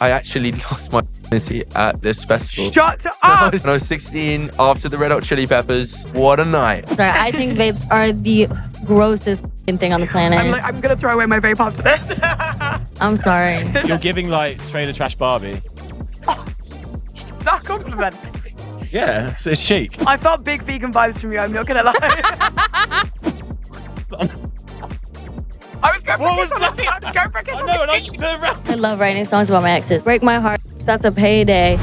I actually lost my virginity at this festival. Shut up! When I was 16, after the Red Hot Chili Peppers. What a night. Sorry, I think vapes are the grossest thing on the planet. I'm gonna throw away my vape after this. I'm sorry. You're giving like trailer trash Barbie. That compliment. Yeah, so it's chic. I felt big vegan vibes from you, I'm not gonna lie. I was going for a kiss on the cheek. I was going for a kiss on No, and the I cheek. just turned around. I love writing songs about my exes. Break my heart. That's a payday.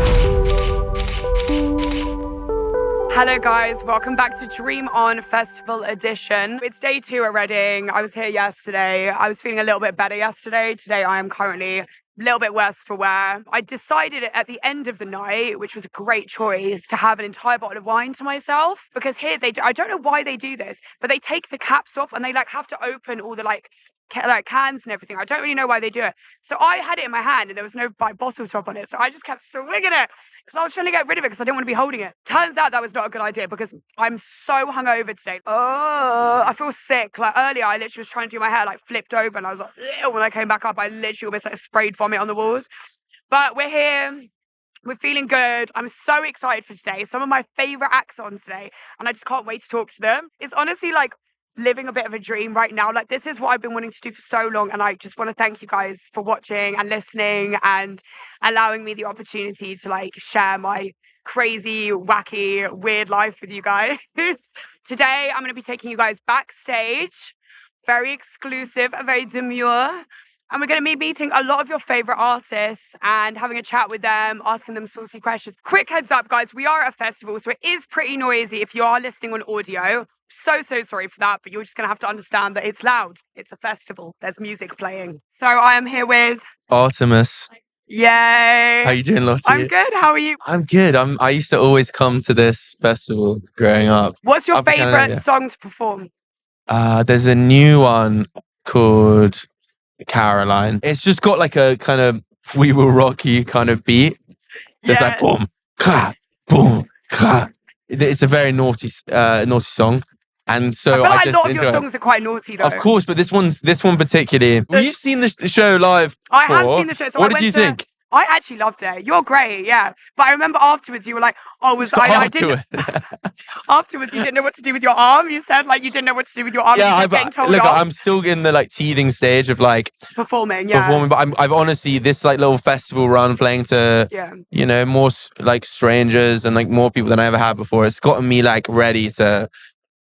Hello guys, welcome back to Dream On Festival Edition. It's day 2 at Reading. I was here yesterday. I was feeling a little bit better yesterday. Today I am currently a little bit worse for wear. I decided at the end of the night, which was a great choice, to have an entire bottle of wine to myself, because here I don't know why they do this, but they take the caps off and they have to open all the cans and everything. I don't really know why they do it. So I had it in my hand and there was no bottle top on it. So I just kept swinging it because I was trying to get rid of it because I didn't want to be holding it. Turns out that was not a good idea because I'm so hungover today. Oh, I feel sick. Like earlier, I literally was trying to do my hair, flipped over, and I was like, ew. When I came back up, I literally almost sprayed vomit on the walls. But we're here. We're feeling good. I'm so excited for today. Some of my favorite acts on today, and I just can't wait to talk to them. It's honestly living a bit of a dream right now. This is what I've been wanting to do for so long, and I just want to thank you guys for watching and listening and allowing me the opportunity to share my crazy, wacky, weird life with you guys. Today I'm going to be taking you guys backstage, very exclusive, very demure, and we're going to be meeting a lot of your favorite artists and having a chat with them, asking them saucy questions. Quick heads up, guys, we are at a festival, so it is pretty noisy if you are listening on audio. So sorry for that, but you're just going to have to understand that it's loud. It's a festival. There's music playing. So I am here with... Artemas. Yay! How you doing, Lottie? I'm good. How are you? I'm good. I used to always come to this festival growing up. What's your Up in Canada, favourite yeah. song to perform? There's a new one called Caroline. It's just got a kind of We Will Rock You kind of beat. There's Yeah. boom, ka, boom, ka. It's a very naughty song. And so I feel like a just lot of your enjoy it. songs are quite naughty, though. Of course, but this one particularly. Well, you've seen the show live. I have before. seen the show. So What I did you think? I actually loved it. You're great, yeah. But I remember afterwards you were like, I didn't. Afterwards, you didn't know what to do with your arm. You said you didn't know what to do with your arm. Yeah, you kept getting told look, off. I'm still in the teething stage of Performing, yeah. performing, but I've honestly this little festival run playing to more strangers and more people than I ever had before. It's gotten me ready to.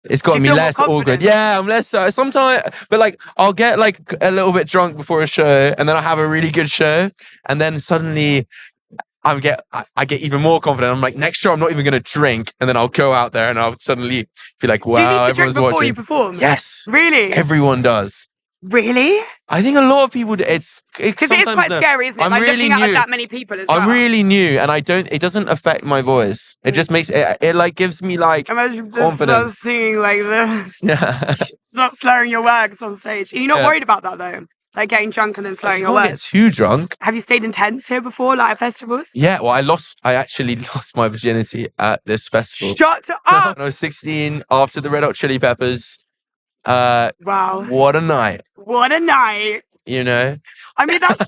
It's gotten me feel more less awkward. confident? Yeah, I'm less sometimes, but I'll get a little bit drunk before a show, and then I'll have a really good show, and then suddenly I get even more confident. I'm next show I'm not even gonna drink, and then I'll go out there and I'll suddenly feel wow, Do you need to drink everyone's before watching. you perform? Yes, Really? everyone does. Really? I think a lot of people do. It's Because it is quite scary, isn't it? I'm Looking really at new. that many people as well. I'm really new, and it doesn't affect my voice. It just makes it gives me Imagine just confidence. singing like this. Yeah. Start slurring your words on stage. Are you not worried about that, though? Getting drunk and then slurring your I can't get words? too drunk. Have you stayed in tents here before, at festivals? Yeah, well, I actually lost my virginity at this festival. Shut up! When I was 16, after the Red Hot Chili Peppers. Wow. What a night. What a night. You know? I mean, that's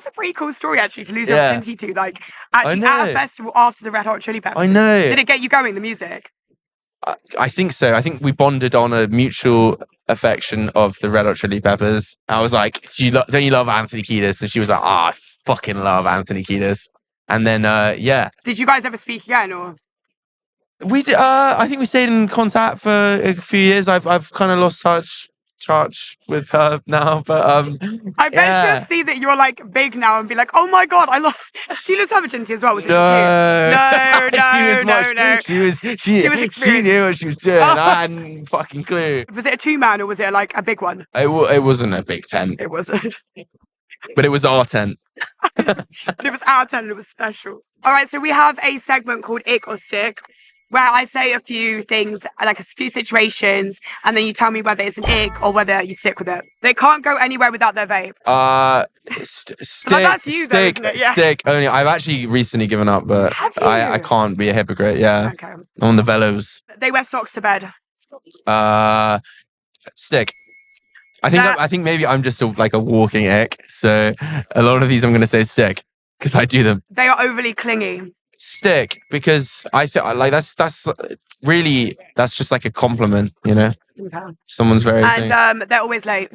a pretty cool story, actually, to lose your Yeah. virginity to. Actually know. at a festival after the Red Hot Chili Peppers. I know. Did it get you going, the music? I think so. I think we bonded on a mutual affection of the Red Hot Chili Peppers. I was like, don't you love Anthony Kiedis? And she was like, I fucking love Anthony Kiedis. And then, yeah. Did you guys ever speak again, or? We did, I think we stayed in contact for a few years. I've kind of lost touch with her now, but I bet she'll see that you're big now and be like, oh my god, I lost. Did she lose her virginity as well? Was it just you? No. She was She was she experienced. knew what she was doing. I hadn't fucking clue. Was it a 2-man or was it a big one? It wasn't a big tent, It wasn't. but it was our tent. But it was our turn and it was special. All right, so we have a segment called Ick or Sick, where I say a few things, a few situations, and then you tell me whether it's an ick or whether you stick with it. They can't go anywhere without their vape. That's you, though, stick, isn't it? Yeah. stick. Only I've actually recently given up, but Have you? I can't be a hypocrite. Yeah, Okay. on the velos. They wear socks to bed. Stick. I think maybe I'm just a walking ick. So a lot of these I'm gonna say stick. because I do them. They are overly clingy. Stick, because I think like that's really that's just like a compliment, you know. Okay. Someone's very And they're always late.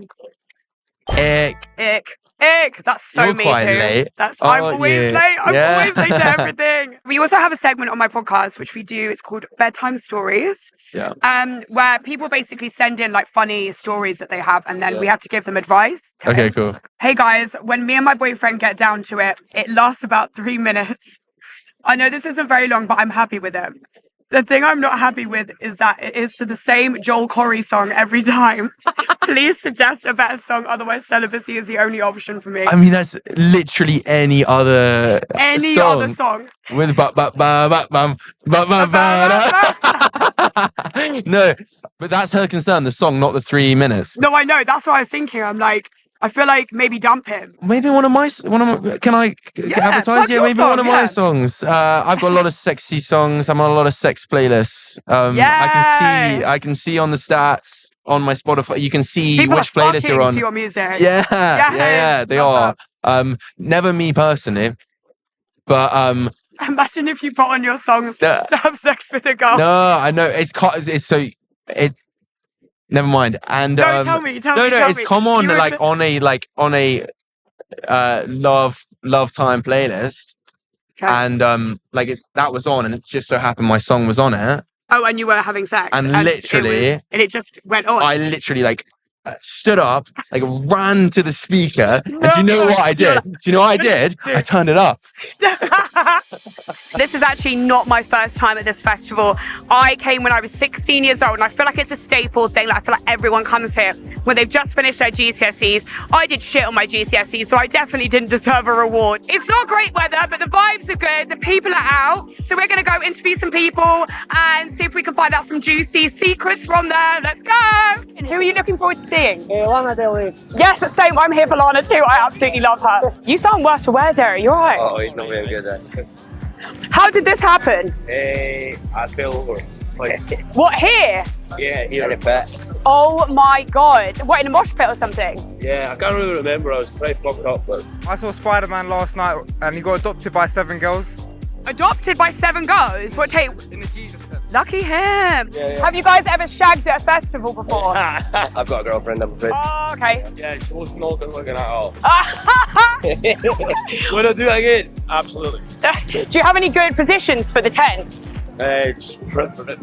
ick. Ick. That's so You're me quite too. late. I'm always late. I'm always late to everything. We also have a segment on my podcast which we do. It's called Bedtime Stories. Yeah. Where people basically send in like funny stories that they have, and then we have to give them advice. Okay, cool. Hey guys, when me and my boyfriend get down to it, it lasts about 3 minutes. I know this isn't very long, but I'm happy with it. The thing I'm not happy with is that it is to the same Joel Corey song every time. Please suggest a better song, otherwise celibacy is the only option for me. I mean, that's literally any other other song. With no, but that's her concern, the song, not the 3 minutes. No, I know. That's what I was thinking. I'm like, I feel like maybe dump him. Maybe one of my can I advertise? plug Yeah, your maybe song, one of my songs. I've got a lot of sexy songs. I'm on a lot of sex playlists. I can see on the stats on my Spotify. You can see People which are playlist you're on. to your music. Yeah, they are. Never me personally, but Imagine if you put on your songs to have sex with a girl. no, I know it's never mind. And No, tell me. no, it's come on on a love time playlist, Okay. and that was on, and it just so happened my song was on it, Oh, and you were having sex. and literally, it just went on. I literally stood up, ran to the speaker, and do you know what I did? Do you know what I did? I turned it up. This is actually not my first time at this festival. I came when I was 16 years old, and I feel like it's a staple thing. Like, I feel like everyone comes here when they've just finished their GCSEs. I did shit on my GCSEs, so I definitely didn't deserve a reward. It's not great weather, but the vibes are good. The people are out. So we're going to go interview some people and see if we can find out some juicy secrets from there. Let's go. And who are you looking forward to seeing? Lana Del Rey. Yes, same. I'm here for Lana too. I absolutely love her. You sound worse for wear, Derek. You're right. Oh, he's not very good at it. How did this happen? I fell over. What, here? Yeah, here in a pit. Oh my God. What, in a mosh pit or something? Yeah, I can't really remember. I was pretty fucked up, but I saw Spider-Man last night and he got adopted by 7 girls. Adopted by 7 girls? What, take... In the Jesus tent. Lucky him. Yeah. Have you guys ever shagged at a festival before? I've got a girlfriend, I'm afraid. Oh, okay. Yeah, she was not good looking at all. Would I do it again? Absolutely. Do you have any good positions for the tent? Just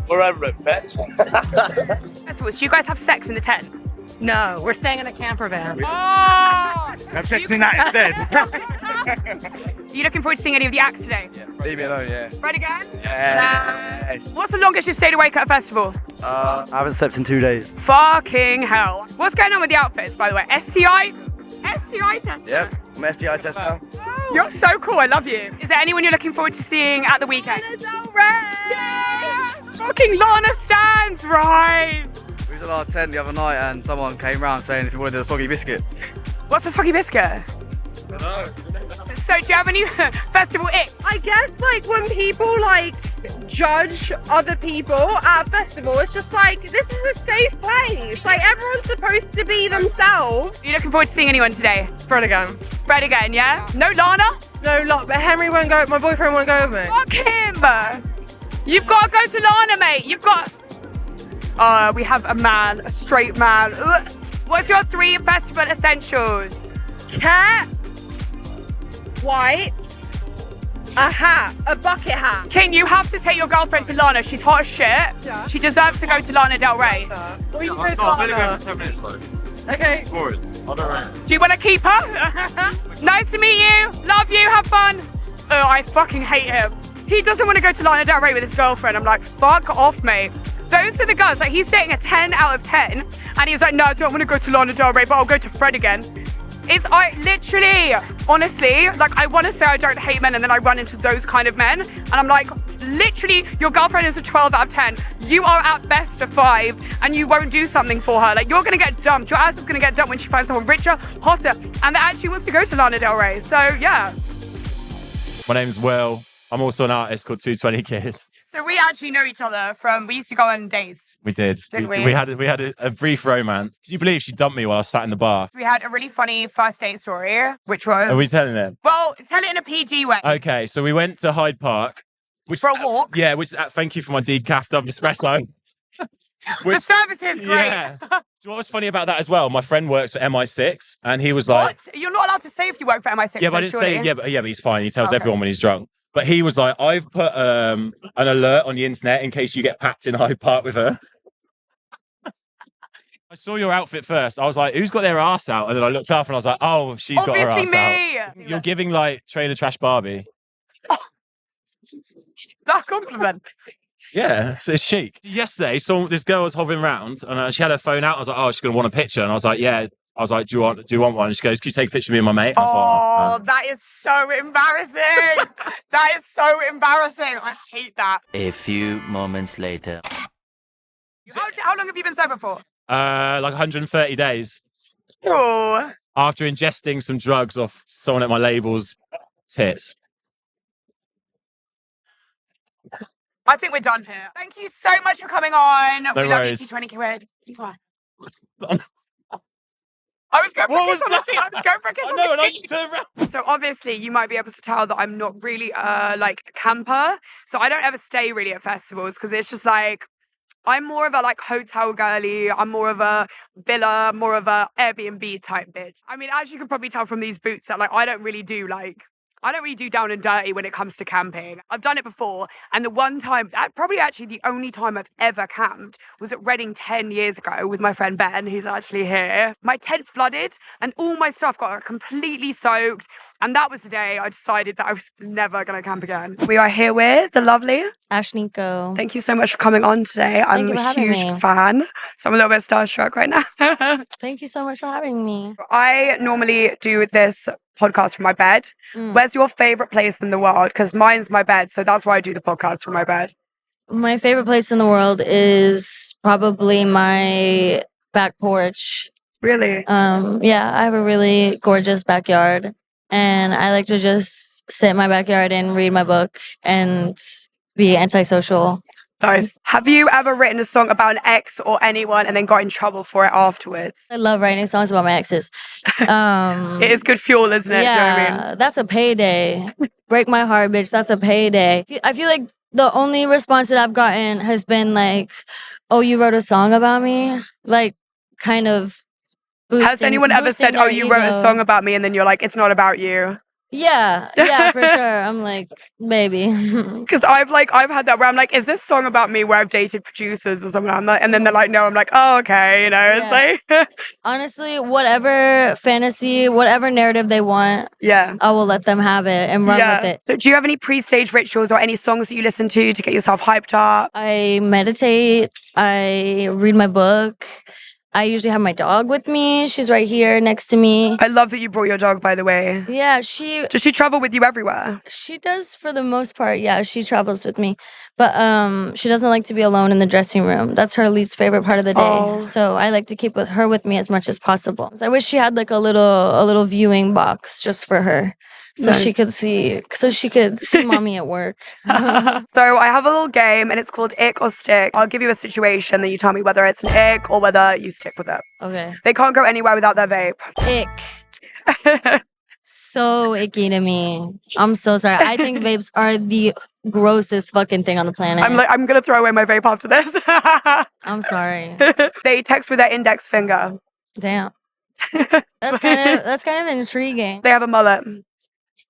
wherever it fits. Festivals, do you guys have sex in the tent? No, we're staying in a camper van. Oh! Have sex in that instead. Are you looking forward to seeing any of the acts today? Leave me alone, yeah. Fred again? Yeah. What's the longest you've stayed awake at a festival? I haven't slept in 2 days. Fucking hell. What's going on with the outfits, by the way? STI? STI tester? Yep, I'm STI test now. You're so cool, I love you. Is there anyone you're looking forward to seeing at the weekend? Lana Del Rey! Yeah! Fucking Lana stands, right? We was at our tent the other night and someone came round saying if you wanted a soggy biscuit. What's a soggy biscuit? No. So do you have any festival ick? I guess when people judge other people at a festival, it's just this is a safe place. Everyone's supposed to be themselves. Are you looking forward to seeing anyone today? Fred again. Fred again, yeah? No Lana? No, but Henry won't go. My boyfriend won't go with me. Fuck him! You've got to go to Lana, mate. You've got... we have a straight man. Ugh. What's your 3 festival essentials? Cat, wipes, a hat, a bucket hat. King, you have to take your girlfriend to Lana. She's hot as shit. Yeah. She deserves to go to Lana Del Rey. We can go to Lana. 10 minutes though. Okay. Forward. I don't know. Do you want to keep her? Nice to meet you. Love you. Have fun. Oh, I fucking hate him. He doesn't want to go to Lana Del Rey with his girlfriend. I'm like, fuck off, mate. Those are the girls. He's dating a 10 out of 10. And he's like, no, I don't want to go to Lana Del Rey, but I'll go to Fred again. Literally, honestly, I want to say I don't hate men, and then I run into those kind of men. And I'm like, literally, your girlfriend is a 12 out of 10. You are at best a 5, and you won't do something for her. You're going to get dumped. Your ass is going to get dumped when she finds someone richer, hotter, and that actually wants to go to Lana Del Rey. So, yeah. My name's Will. I'm also an artist called 220 Kid. So So we actually know each other we used to go on dates. We did. Didn't we? We had a brief romance. Can you believe she dumped me while I was sat in the bar? We had a really funny first date story, which was... Are we telling it? Well, tell it in a PG way. Okay, so we went to Hyde Park. For a walk? Yeah, thank you for my decaf double espresso. The service is great. Yeah. Do you know what was funny about that as well? My friend works for MI6, and he was like... What? You're not allowed to say if you work for MI6. Yeah, but I didn't say... Yeah, but he's fine. He tells everyone when he's drunk. But he was like, I've put an alert on the internet in case you get packed in Hyde Park with her. I saw your outfit first. I was like, who's got their ass out? And then I looked up and I was like, oh, she's got her ass me. out. You're giving like trailer trash Barbie. That compliment. Yeah, so it's chic. Yesterday, this girl was hovering around and she had her phone out. I was like, oh, she's going to want a picture. And I was like, yeah. I was like, do you want one? And she goes, can you take a picture of me and my mate? And I thought, that is so embarrassing. That is so embarrassing. I hate that. A few moments later. How long have you been sober for? like 130 days. Oh. After ingesting some drugs off someone at my label's tits. I think we're done here. Thank you so much for coming on. No we love you, worries. T20 Quid. I was going for a kiss on the cheek. I was going for a kiss on the cheek. just turned around. So obviously you might be able to tell that I'm not really like camper. So I don't ever stay really at festivals because it's just like I'm more of a like hotel girly. I'm more of a villa, more of a Airbnb type bitch. I mean, as you can probably tell from these boots that like I don't really do down and dirty when it comes to camping. I've done it before, and the one time, probably actually the only time I've ever camped was at Reading 10 years ago with my friend Ben, who's actually here. My tent flooded and all my stuff got completely soaked, and that was the day I decided that I was never going to camp again. We are here with the lovely Ashnikko. Thank you so much for coming on today. I'm a huge fan, so I'm a little bit starstruck right now. Thank you so much for having me. I normally do this podcast from my bed. Where's your favorite place in the world? Because mine's my bed, so that's why I do the podcast from my bed. My favorite place in the world is probably my back porch. Really? Yeah, I have a really gorgeous backyard, and I like to just sit in my backyard and read my book and be antisocial. Nice. Have you ever written a song about an ex or anyone and then got in trouble for it afterwards? I love writing songs about my exes. It is good fuel, isn't it? Yeah, Do you know what I mean? that's a payday. Break my heart, bitch. That's a payday. I feel like the only response that I've gotten has been like, oh, you wrote a song about me? Like, kind of boosting, Has anyone ever said, oh, you wrote a song about me, and then you're like, it's not about you? Yeah, for sure. I'm like, baby. Because I've had that where I'm like, is this song about me where I've dated producers or something? I'm like, and then they're like, no. I'm like, oh, okay, you know, it's like... Honestly, whatever fantasy, whatever narrative they want, I will let them have it and run with it. So do you have any pre-stage rituals or any songs that you listen to get yourself hyped up? I meditate. I read my book. I usually have my dog with me. She's right here next to me. I love that you brought your dog, by the way. Yeah, Does she travel with you everywhere? She does for the most part. Yeah, she travels with me. But she doesn't like to be alone in the dressing room. That's her least favorite part of the day. Oh. So I like to keep her with me as much as possible. I wish she had like a little viewing box just for her. So she could see mommy at work. So I have a little game and it's called Ick or Stick. I'll give you a situation, then you tell me whether it's an ick or whether you stick with it. Okay. They can't go anywhere without their vape. Ick. So icky to me. I'm so sorry. I think vapes are the grossest fucking thing on the planet. I'm gonna throw away my vape after this. I'm sorry. They text with their index finger. Damn. That's kind of intriguing. They have a mullet.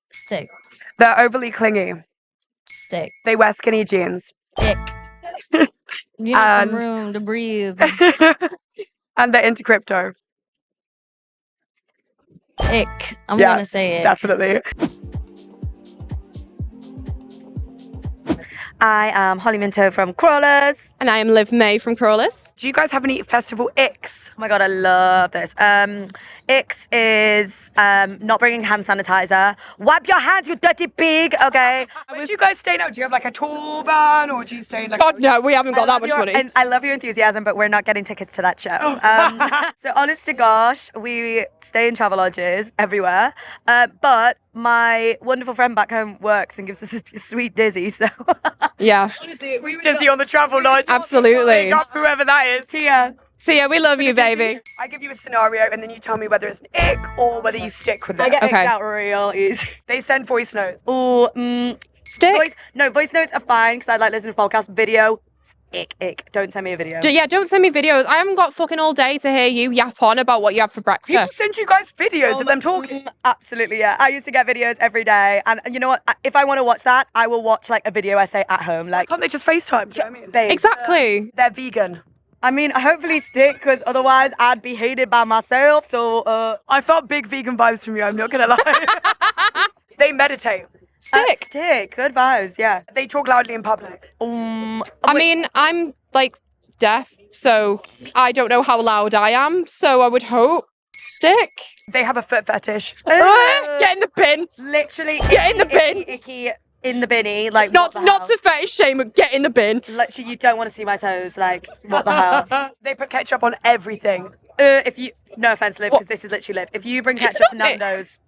Stick. They're overly clingy. Stick. They wear skinny jeans. Ick. You need some room to breathe. And they're into crypto. Ick. I'm gonna say it. Definitely. I am Holly Minto from Crawlers. And I am Liv May from Crawlers. Do you guys have any festival icks? Oh my God, I love this. Icks is not bringing hand sanitizer. Wipe your hands, you dirty pig, okay? Where do you guys stay now? Do you have like a tour van or do you stay in like... God, no, we haven't got that much money. And I love your enthusiasm, but we're not getting tickets to that show. So honest to gosh, we stay in travel lodges everywhere. But my wonderful friend back home works and gives us a sweet dizzy. So Yeah, Dizzy on the travel lodge. absolutely. Big up whoever that is. Tia. So yeah, we love you, baby. I give you a scenario and then you tell me whether it's an ick or whether you stick with it. I get Okay. icked out real easy. They send voice notes. Ooh, Stick. voice notes are fine because I like listening to podcasts. Video, ick. Don't send me a video. Don't send me videos. I haven't got fucking all day to hear you yap on about what you have for People breakfast. send you guys videos of them talking. Absolutely, yeah. I used to get videos every day, and you know what? If I want to watch that, I will watch like a video essay at home. Like, Can't they just FaceTime? Do you know what I mean? babe, Exactly. They're vegan. I mean, hopefully stick, because otherwise I'd be hated by myself. So, I felt big vegan vibes from you, I'm not gonna lie. They meditate. Stick. stick. Good vibes, yeah. They talk loudly in public. I mean, I'm like deaf, so I don't know how loud I am. So I would hope stick. They have a foot fetish. Get in the bin. Literally, Get in the bin. icky in the binny. Like, Not what the hell? to fetish shame, but get in the bin. Literally, you don't want to see my toes. Like, what the hell? They put ketchup on everything. If you, no offense, Liv, What? because this is literally Liv. If you bring It's ketchup to not- Nando's.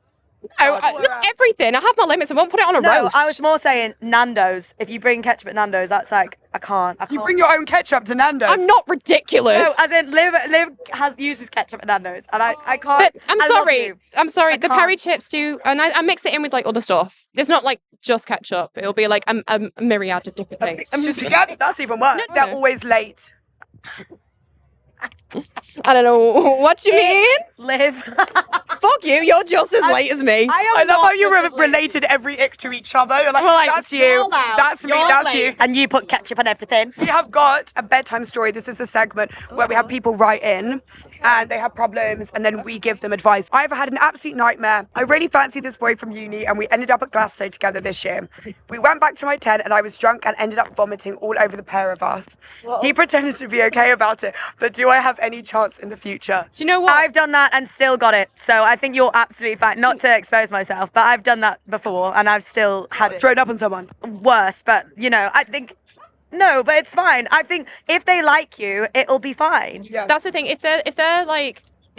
Not everything. I have my limits. I won't put it on a No, roast. I was more saying Nando's. If you bring ketchup at Nando's, that's like, I can't. You bring your own ketchup to Nando's. I'm not ridiculous. No, as in Liv uses ketchup at Nando's, and I can't. But I'm I love sorry. you. I'm sorry. The can't. Perry chips do, and I mix it in with like other stuff. It's not like just ketchup. It'll be like a myriad of different things. Together, that's even worse. No. They're always late. I don't know what you mean. Liv. Fuck you. You're just as late as me. I love how you related every ick to each other. You're like, Well, like, that's you, that's me, that's you. And you put ketchup on everything. We have got a bedtime story. This is a segment where we have people write in and they have problems and then we give them advice. I've had an absolute nightmare. I really fancied this boy from uni and we ended up at Glasgow together this year. We went back to my tent and I was drunk and ended up vomiting all over the pair of us. He pretended to be okay about it, but do I have any chance in the future? Do you know what? I've done that and still got it. So I think you're absolutely fine. Not to expose myself, but I've done that before and I've still had it. Thrown up on someone. Worse, but you know, I think. No, but it's fine. I think if they like you, it'll be fine. Yeah. That's the thing. If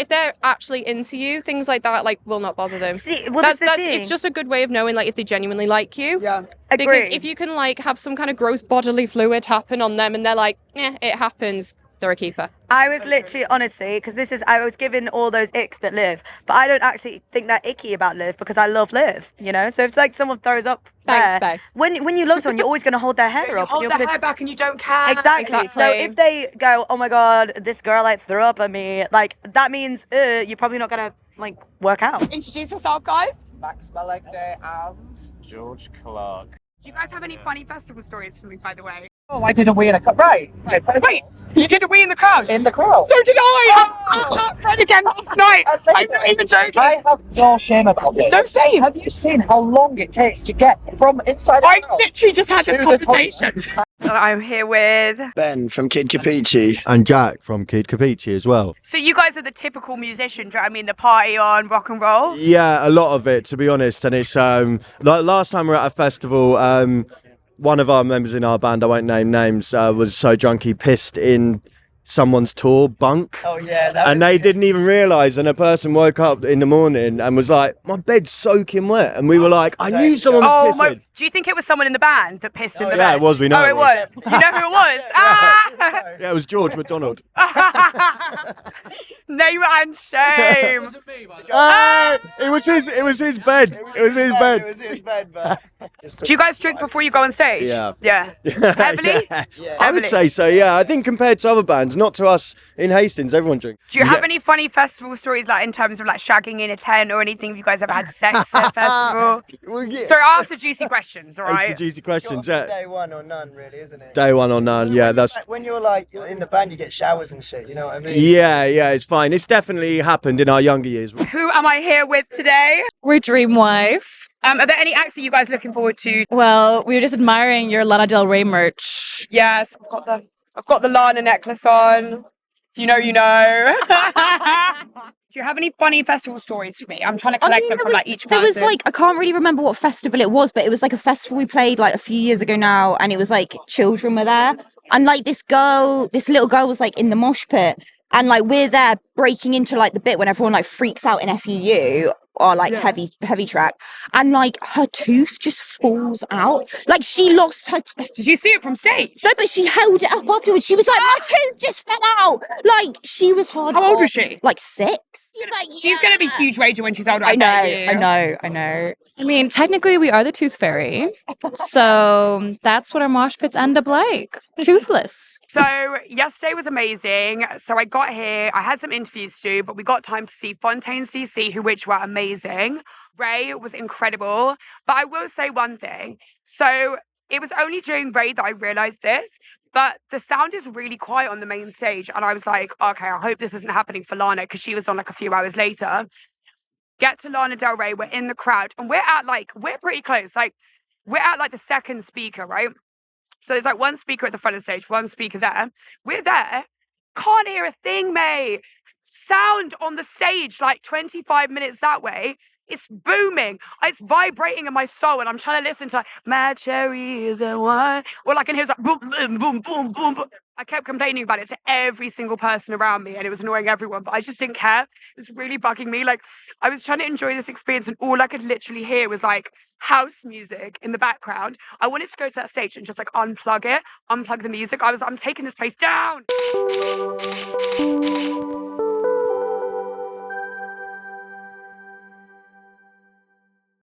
they're actually into you, things like that like will not bother them. See, well, that's the thing. It's just a good way of knowing like if they genuinely like you. Yeah. Because Agree. if you can like have some kind of gross bodily fluid happen on them and they're like, it happens, they're a keeper. I was literally, honestly, because I was given all those icks that Liv, but I don't actually think that icky about Liv because I love Liv, you know? So if it's like someone throws up Thanks, there, babe. when you love someone, you're always going to hold their hair You up. hold you're their gonna- hair back and you don't care. Exactly. So Exactly. if they go, oh my God, this girl like threw up at me, like that means you're probably not going to like work out. Introduce yourself, guys. Max Balegde and George Clark. Do you guys have any funny festival stories for me, by the way? oh, I did a wee in a cup. Right. Wait, you did a wee in the crowd? In the crowd. So did I! Fred again last night! I'm not even joking! I have no shame about this. No shame! Have you seen how long it takes to get from inside I out literally just had this to the conversation. I'm here with... Ben from Kid Kapichi. And Jack from Kid Kapichi as well. So you guys are the typical musician, do you know what I mean? The party on, rock and roll? Yeah, a lot of it, to be honest. And it's like last time we were at a festival, one of our members in our band, I won't name names, was so drunk he pissed in someone's tour bunk. Oh yeah, And they didn't even realise, and a person woke up in the morning and was like, my bed's soaking wet. And we were like, I knew someone was pissing. Do you think it was someone in the band that pissed in the yeah, bed? it was, we know Oh, it it was. Do you know who it was? Ah! Yeah, it was George McDonald. Name and shame. It was his bed. It was his bed. It was his bed, but Do you guys drink before you go on stage? Yeah. Yeah. Heavily? Yeah. I would say so, yeah. I think compared to other bands, not to us in Hastings, everyone drinks. Do you have any funny festival stories, like in terms of like shagging in a tent or anything? Have you guys ever had sex at a festival? Well, yeah. Sorry, ask the juicy questions, all It's right? the juicy questions, got to yeah. be day one or none, really, isn't it? Day one or none, yeah, that's... When you're in the band, you get showers and shit, you know what I mean? Yeah, it's fine. It's definitely happened in our younger years. Who am I here with today? We're Dream Wife. Are there any acts that you guys looking forward to? Well, we were just admiring your Lana Del Rey merch. Yes, I've got the Lana necklace on. If you know, you know. Do you have any funny festival stories for me? I'm trying to collect them from like each person. There was like, I can't really remember what festival it was, but it was like a festival we played like a few years ago now, and it was like children were there, and like this little girl was like in the mosh pit, and like we're there breaking into like the bit when everyone like freaks out in FUU. our like heavy track, and like her tooth just falls out. Like she lost her. Did you see it from stage? No, but she held it up afterwards. She was like, my tooth just fell out. Like she was hard. How old was she? Like 6. She's gonna be huge rager when she's older. I know. I mean, technically, we are the tooth fairy, so that's what our mosh pits end up like, toothless. So yesterday was amazing. So I got here, I had some interviews to do, but we got time to see Fontaines DC, which were amazing. Ray was incredible. But I will say one thing. So it was only during Ray that I realized this, but the sound is really quiet on the main stage. And I was like, okay, I hope this isn't happening for Lana, because she was on like a few hours later. Get to Lana Del Rey, we're in the crowd, and we're pretty close. Like, we're at like the second speaker, right? So there's like one speaker at the front of the stage, one speaker there. We're there, can't hear a thing, mate. Sound on the stage like 25 minutes that way. It's booming. It's vibrating in my soul, and I'm trying to listen to like, my cherries and wine. All I can hear is like boom, boom, boom, boom, boom, boom. I kept complaining about it to every single person around me, and it was annoying everyone, but I just didn't care. It was really bugging me. Like, I was trying to enjoy this experience, and all I could literally hear was like house music in the background. I wanted to go to that stage and just like unplug the music. I'm taking this place down.